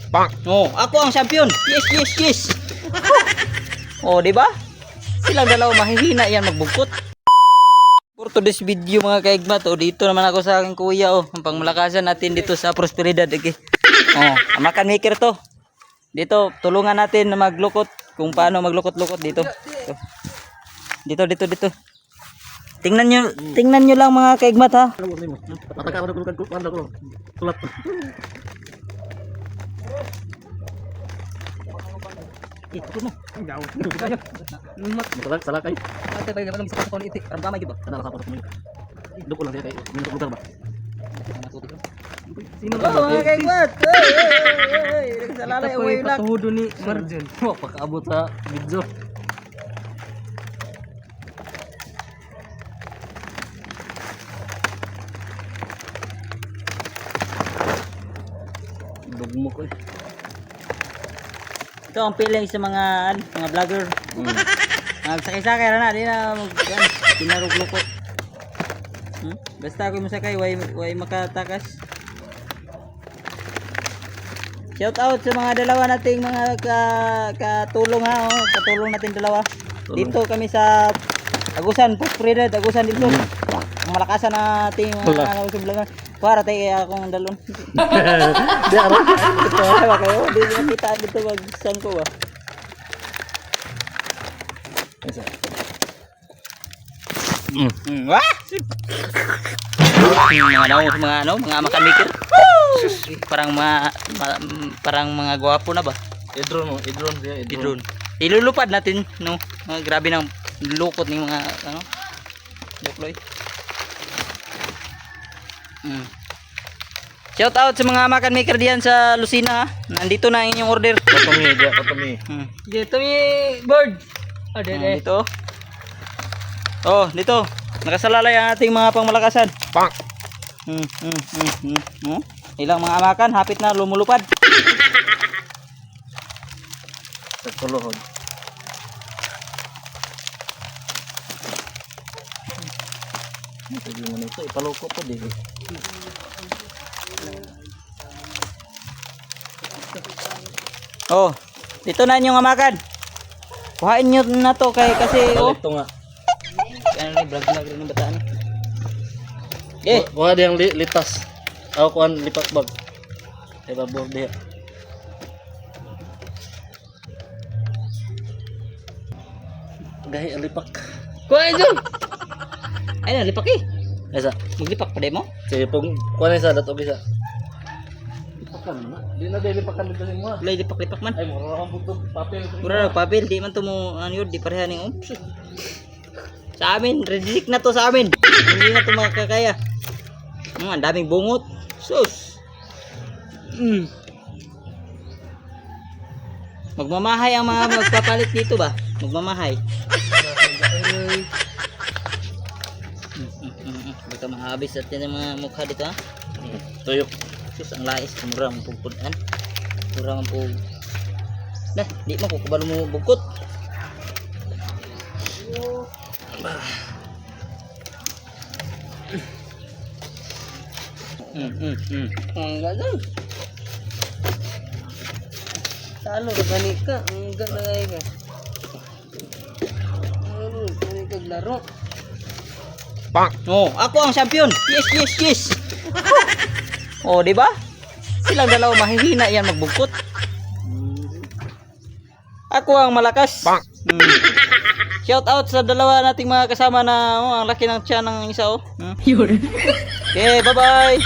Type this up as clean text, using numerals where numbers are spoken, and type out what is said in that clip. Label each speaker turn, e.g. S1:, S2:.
S1: Bang. Oh, ako ang champion. Yes, yes, yes. Oh, di ba? Silang dalawa mahihina yan magbungkot. For today's video mga kaigmat, oh, dito naman ako sa aking kuya, oh, ang pangmalakasan natin dito sa Prosperidad. Okay. Oh, makan maker to. Dito, tulungan natin na maglukot kung paano maglukot-lukot dito. Dito. Tingnan nyo lang mga kaigmat ha. Ikut mo. Salah kay. Ate tayo naman sa kon iti. Ramdam ay ba? Kana ka pa mo. Duk ulang kay minuto lugar ba. Sino ba mga kaigmat? Nagsalalay away lang. Patuhudo ni Marjon. Wa pakaabot sa video. Dugmo ko. Ito ang feeling sa mga vlogger. Magsakay-sakay na di na pinaruglukot. Basta ako masakay way makatakas. Shout out sa mga dalawa nating mga katulong ha, oh. Katulong natin dalawa. Dito kami sa Agusan, Prosperidad, Agusan dito. Ang malakasan nating mga vlogger. Para tayo akong dalon. Di araw. Ito ay kayo, di kita dito magsan ko ba. Wah! Mga makan maker. Parang mga gwapo na ba? Idron dia, idron. Ilulupad natin no. Mga grabe nang lukot ng mga deploy. Shout out sa mga makan maker diyan sa Lucena ha. Nandito na ang inyong order. Patumi. Dito mi bird. Dito. Oh, dito. Nakasalalay ang ating mga pangmalakasan. Pang. Ilang mga amakan hapit na lumulupad. Tuluhod. Ito yung ito, ipaloko pa din. Oh, dito na yung amakan. Kuhain nyo na to kasi oh. Ito nga. Ano ni vlog rin ng bataan. Eh, kuha diyang litas. Ako kuhan lipat bag. Ay babor diha. Gahi ang lipak. Kuha dyan. Ay na lipak eh. Asa, maglipak pa mo? Sige, pag kuha na isa dato gisa. Lipakan na. Di na lipakan dito mo. Lay lipak man. Ay mura ang butog papel. Mura papel, di man to mo ano yun, di pareha ning sa amin, reject na to sa amin. Hindi na to makakaya. Ang daming bungot. Sus. Magmamahay ang mga magpapalit dito ba? Magmamahay. Baka mahabis at yan ang mga mukha dito ha. Tuyok. Sus, ang lais. Mura ang pugpudan. Mura ang pug. Nah, di mo kukubalo mo bugkot. Enggak dong. Talo gani ka, enggak na ka. Gani ka laro. Bang. Oh, ako ang champion. Yes. Oh, di ba? Silang dalawa mahihina yan magbungkot. Ako ang malakas. Bang. Shout out sa dalawa nating mga kasama na ang laki ng tiyan ng isa oh. Okay, bye-bye.